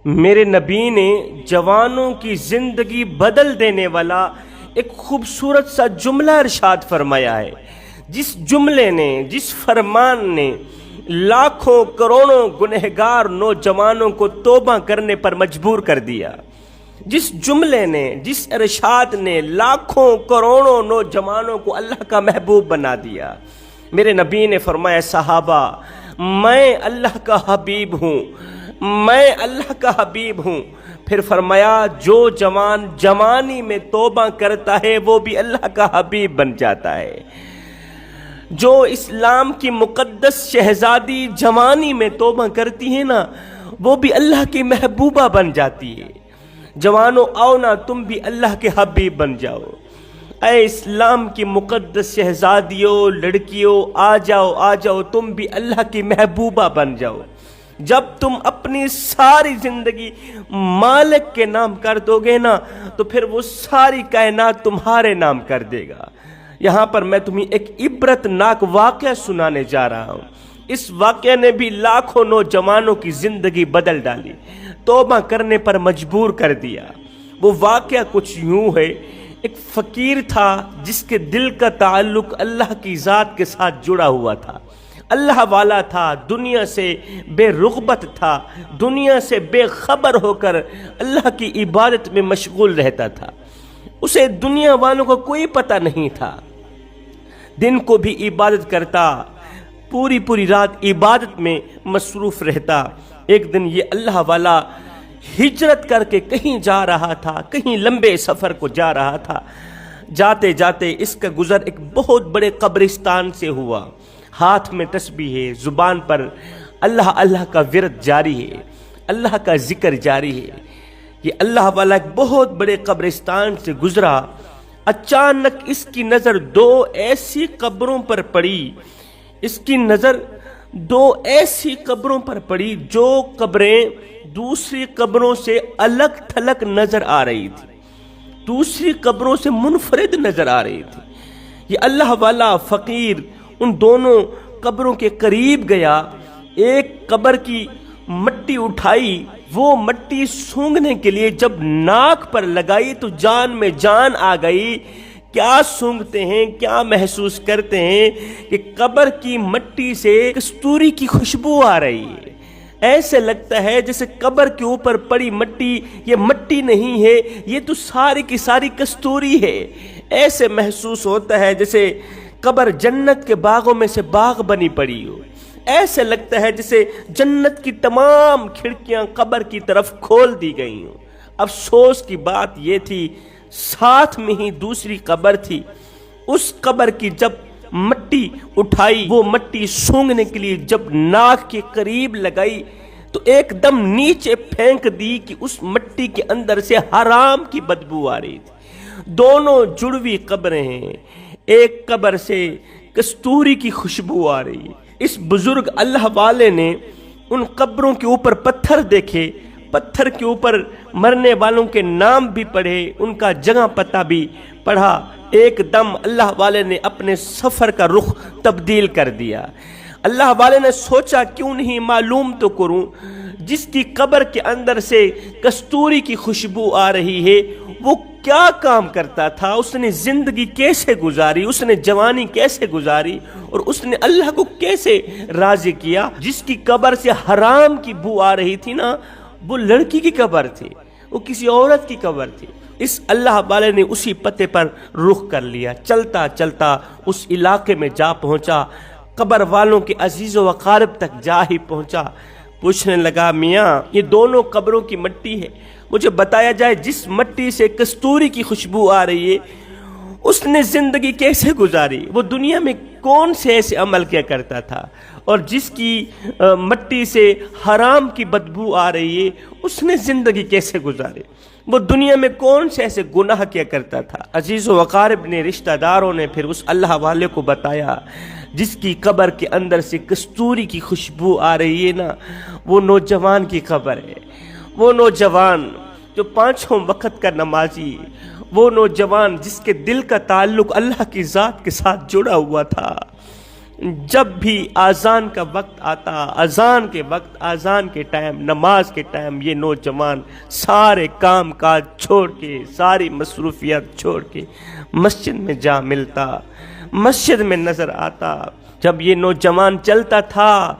میرے نبی نے جوانوں کی زندگی بدل دینے والا ایک خوبصورت سا جملہ ارشاد فرمایا ہے، جس جملے نے، جس فرمان نے لاکھوں کروڑوں گنہگار نوجوانوں کو توبہ کرنے پر مجبور کر دیا، جس جملے نے، جس ارشاد نے لاکھوں کروڑوں نوجوانوں کو اللہ کا محبوب بنا دیا۔ میرے نبی نے فرمایا، صحابہ میں اللہ کا حبیب ہوں، میں اللہ کا حبیب ہوں۔ پھر فرمایا، جو جوان جوانی میں توبہ کرتا ہے وہ بھی اللہ کا حبیب بن جاتا ہے۔ جو اسلام کی مقدس شہزادی جوانی میں توبہ کرتی ہے نا، وہ بھی اللہ کی محبوبہ بن جاتی ہے۔ جوانوں آؤ نا، تم بھی اللہ کے حبیب بن جاؤ۔ اے اسلام کی مقدس شہزادیوں، لڑکیوں، آ جاؤ آ جاؤ، تم بھی اللہ کی محبوبہ بن جاؤ۔ جب تم اپنی ساری زندگی مالک کے نام کر دو گے نا، تو پھر وہ ساری کائنات تمہارے نام کر دے گا۔ یہاں پر میں تمہیں ایک عبرت ناک واقعہ سنانے جا رہا ہوں۔ اس واقعے نے بھی لاکھوں نوجوانوں کی زندگی بدل ڈالی، توبہ کرنے پر مجبور کر دیا۔ وہ واقعہ کچھ یوں ہے، ایک فقیر تھا جس کے دل کا تعلق اللہ کی ذات کے ساتھ جڑا ہوا تھا، اللہ والا تھا، دنیا سے بے رغبت تھا، دنیا سے بے خبر ہو کر اللہ کی عبادت میں مشغول رہتا تھا۔ اسے دنیا والوں کو کوئی پتہ نہیں تھا، دن کو بھی عبادت کرتا، پوری پوری رات عبادت میں مصروف رہتا۔ ایک دن یہ اللہ والا ہجرت کر کے کہیں جا رہا تھا، کہیں لمبے سفر کو جا رہا تھا۔ جاتے جاتے اس کا گزر ایک بہت بڑے قبرستان سے ہوا۔ ہاتھ میں تسبیح ہے، زبان پر اللہ اللہ کا ورد جاری ہے، اللہ کا ذکر جاری ہے۔ یہ اللہ والا ایک بہت بڑے قبرستان سے گزرا۔ اچانک اس کی نظر دو ایسی قبروں پر پڑی، اس کی نظر دو ایسی قبروں پر پڑی جو قبریں دوسری قبروں سے الگ تھلگ نظر آ رہی تھی، دوسری قبروں سے منفرد نظر آ رہی تھی۔ یہ اللہ والا فقیر ان دونوں قبروں کے قریب گیا، ایک قبر کی مٹی اٹھائی، وہ مٹی سونگھنے کے لیے جب ناک پر لگائی تو جان میں جان آ گئی۔ کیا سونگھتے ہیں، کیا محسوس کرتے ہیں کہ قبر کی مٹی سے کستوری کی خوشبو آ رہی ہے۔ ایسے لگتا ہے جیسے قبر کے اوپر پڑی مٹی یہ مٹی نہیں ہے، یہ تو ساری کی ساری کستوری ہے۔ ایسے محسوس ہوتا ہے جیسے قبر جنت کے باغوں میں سے باغ بنی پڑی ہو۔ ایسے لگتا ہے جیسے جنت کی تمام کھڑکیاں قبر کی طرف کھول دی گئی ہوں۔ افسوس کی بات یہ تھی، ساتھ میں ہی دوسری قبر تھی۔ اس قبر کی جب مٹی اٹھائی، وہ مٹی سونگھنے کے لیے جب ناک کے قریب لگائی تو ایک دم نیچے پھینک دی کہ اس مٹی کے اندر سے حرام کی بدبو آ رہی تھی۔ دونوں جڑوی قبریں ہیں، ایک قبر سے کستوری کی خوشبو آ رہی ہے۔ اس بزرگ اللہ والے نے ان قبروں کے اوپر پتھر دیکھے، پتھر کے اوپر مرنے والوں کے نام بھی پڑھے، ان کا جگہ پتہ بھی پڑھا۔ ایک دم اللہ والے نے اپنے سفر کا رخ تبدیل کر دیا۔ اللہ والے نے سوچا کیوں نہیں معلوم تو کروں، جس کی قبر کے اندر سے کستوری کی خوشبو آ رہی ہے وہ کیا کام کرتا تھا، اس نے زندگی کیسے گزاری، اس نے جوانی کیسے گزاری، اور اس نے اللہ کو کیسے راضی کیا۔ جس کی قبر سے حرام کی بو آ رہی تھی نا، وہ لڑکی کی قبر تھی، وہ کسی عورت کی قبر تھی۔ اس اللہ والے نے اسی پتے پر رخ کر لیا، چلتا چلتا اس علاقے میں جا پہنچا، قبر والوں کے عزیز و اقارب تک جا ہی پہنچا۔ پوچھنے لگا، میاں یہ دونوں قبروں کی مٹی ہے، مجھے بتایا جائے جس مٹی سے کستوری کی خوشبو آ رہی ہے اس نے زندگی کیسے گزاری، وہ دنیا میں کون سے ایسے عمل کیا کرتا تھا، اور جس کی مٹی سے حرام کی بدبو آ رہی ہے اس نے زندگی کیسے گزاری، وہ دنیا میں کون سے ایسے گناہ کیا کرتا تھا۔ عزیز و اقارب نے، رشتہ داروں نے پھر اس اللہ والے کو بتایا، جس کی قبر کے اندر سے کستوری کی خوشبو آ رہی ہے نا، وہ نوجوان کی قبر ہے، وہ نوجوان جو پانچوں وقت کا نمازی، وہ نوجوان جس کے دل کا تعلق اللہ کی ذات کے ساتھ جڑا ہوا تھا۔ جب بھی آذان کا وقت آتا، اذان کے وقت، آذان کے ٹائم، نماز کے ٹائم، یہ نوجوان سارے کام کاج چھوڑ کے، ساری مصروفیات چھوڑ کے مسجد میں جا ملتا، مسجد میں نظر آتا۔ جب یہ نوجوان چلتا تھا،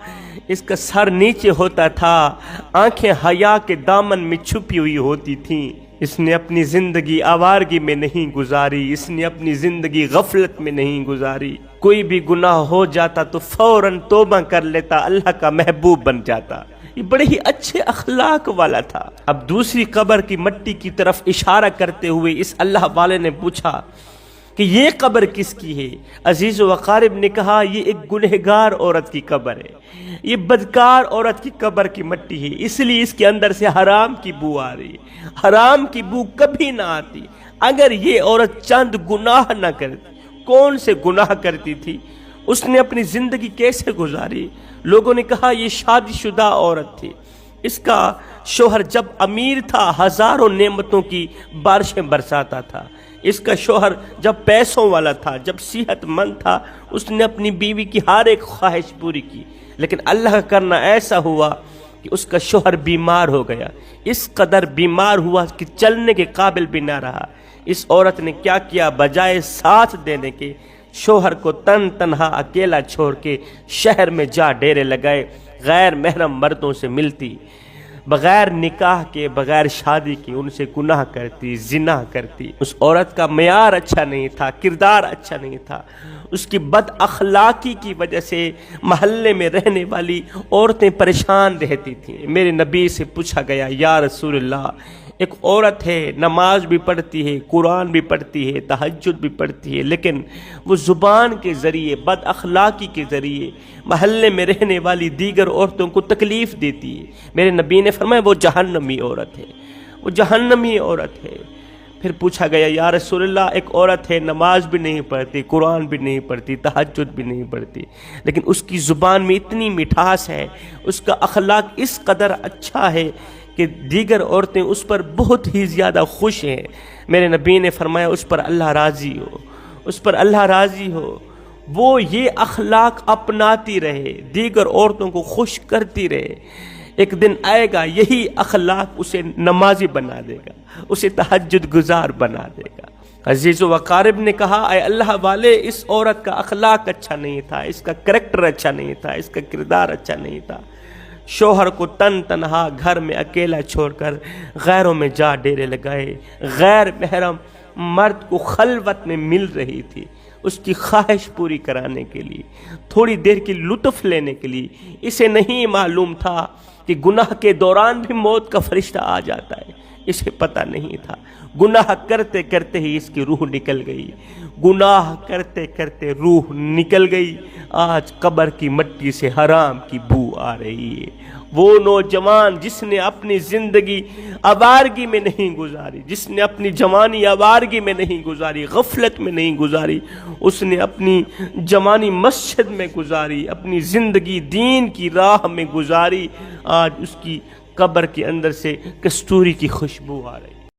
اس کا سر نیچے ہوتا تھا، آنکھیں حیا کے دامن میں چھپی ہوئی ہوتی تھیں۔ اس نے اپنی زندگی آوارگی میں نہیں گزاری، اس نے اپنی زندگی غفلت میں نہیں گزاری۔ کوئی بھی گناہ ہو جاتا تو فوراً توبہ کر لیتا، اللہ کا محبوب بن جاتا۔ یہ بڑے ہی اچھے اخلاق والا تھا۔ اب دوسری قبر کی مٹی کی طرف اشارہ کرتے ہوئے اس اللہ والے نے پوچھا کہ یہ قبر کس کی ہے؟ عزیز و اقارب نے کہا یہ ایک گنہگار عورت کی قبر ہے، یہ بدکار عورت کی قبر کی مٹی ہے، اس لیے اس کے اندر سے حرام کی بو آ رہی ہے۔ حرام کی بو کبھی نہ آتی اگر یہ عورت چند گناہ نہ کرتی۔ کون سے گناہ کرتی تھی؟ اس نے اپنی زندگی کیسے گزاری؟ لوگوں نے کہا یہ شادی شدہ عورت تھی، اس کا شوہر جب امیر تھا ہزاروں نعمتوں کی بارشیں برساتا تھا، اس کا شوہر جب پیسوں والا تھا، جب صحت مند تھا، اس نے اپنی بیوی کی ہر ایک خواہش پوری کی، لیکن اللہ کا کرنا ایسا ہوا کہ اس کا شوہر بیمار ہو گیا، اس قدر بیمار ہوا کہ چلنے کے قابل بھی نہ رہا۔ اس عورت نے کیا کیا؟ بجائے ساتھ دینے کے شوہر کو تنہا اکیلا چھوڑ کے شہر میں جا ڈیرے لگائے، غیر محرم مردوں سے ملتی، بغیر نکاح کے، بغیر شادی کے ان سے گناہ کرتی، زنا کرتی۔ اس عورت کا معیار اچھا نہیں تھا، کردار اچھا نہیں تھا، اس کی بد اخلاقی کی وجہ سے محلے میں رہنے والی عورتیں پریشان رہتی تھیں۔ میرے نبی سے پوچھا گیا یا رسول اللہ، ایک عورت ہے، نماز بھی پڑھتی ہے، قرآن بھی پڑھتی ہے، تہجد بھی پڑھتی ہے، لیکن وہ زبان کے ذریعے، بد اخلاقی کے ذریعے محلے میں رہنے والی دیگر عورتوں کو تکلیف دیتی ہے۔ میرے نبی نے فرمایا وہ جہنمی عورت ہے، وہ جہنمی عورت ہے۔ پھر پوچھا گیا یا رسول اللہ، ایک عورت ہے، نماز بھی نہیں پڑھتی، قرآن بھی نہیں پڑھتی، تہجد بھی نہیں پڑھتی، لیکن اس کی زبان میں اتنی مٹھاس ہے، اس کا اخلاق اس قدر اچھا ہے کہ دیگر عورتیں اس پر بہت ہی زیادہ خوش ہیں۔ میرے نبی نے فرمایا اس پر اللہ راضی ہو، اس پر اللہ راضی ہو، وہ یہ اخلاق اپناتی رہے، دیگر عورتوں کو خوش کرتی رہے۔ ایک دن آئے گا یہی اخلاق اسے نمازی بنا دے گا، اسے تہجد گزار بنا دے گا۔ عزیز و اقارب نے کہا اے اللہ والے، اس عورت کا اخلاق اچھا نہیں تھا، اس کا کریکٹر اچھا نہیں تھا، اس کا کردار اچھا نہیں تھا۔ شوہر کو تنہا گھر میں اکیلا چھوڑ کر غیروں میں جا ڈیرے لگائے، غیر محرم مرد کو خلوت میں مل رہی تھی، اس کی خواہش پوری کرانے کے لیے، تھوڑی دیر کی لطف لینے کے لیے۔ اسے نہیں معلوم تھا کہ گناہ کے دوران بھی موت کا فرشتہ آ جاتا ہے، اسے پتہ نہیں تھا۔ گناہ کرتے کرتے ہی اس کی روح نکل گئی، گناہ کرتے کرتے روح نکل گئی۔ آج قبر کی مٹی سے حرام کی بو آ رہی ہے۔ وہ نوجوان جس نے اپنی زندگی آوارگی میں نہیں گزاری، جس نے اپنی جوانی آوارگی میں نہیں گزاری، غفلت میں نہیں گزاری، اس نے اپنی جوانی مسجد میں گزاری، اپنی زندگی دین کی راہ میں گزاری، آج اس کی قبر کے اندر سے کستوری کی خوشبو آ رہی۔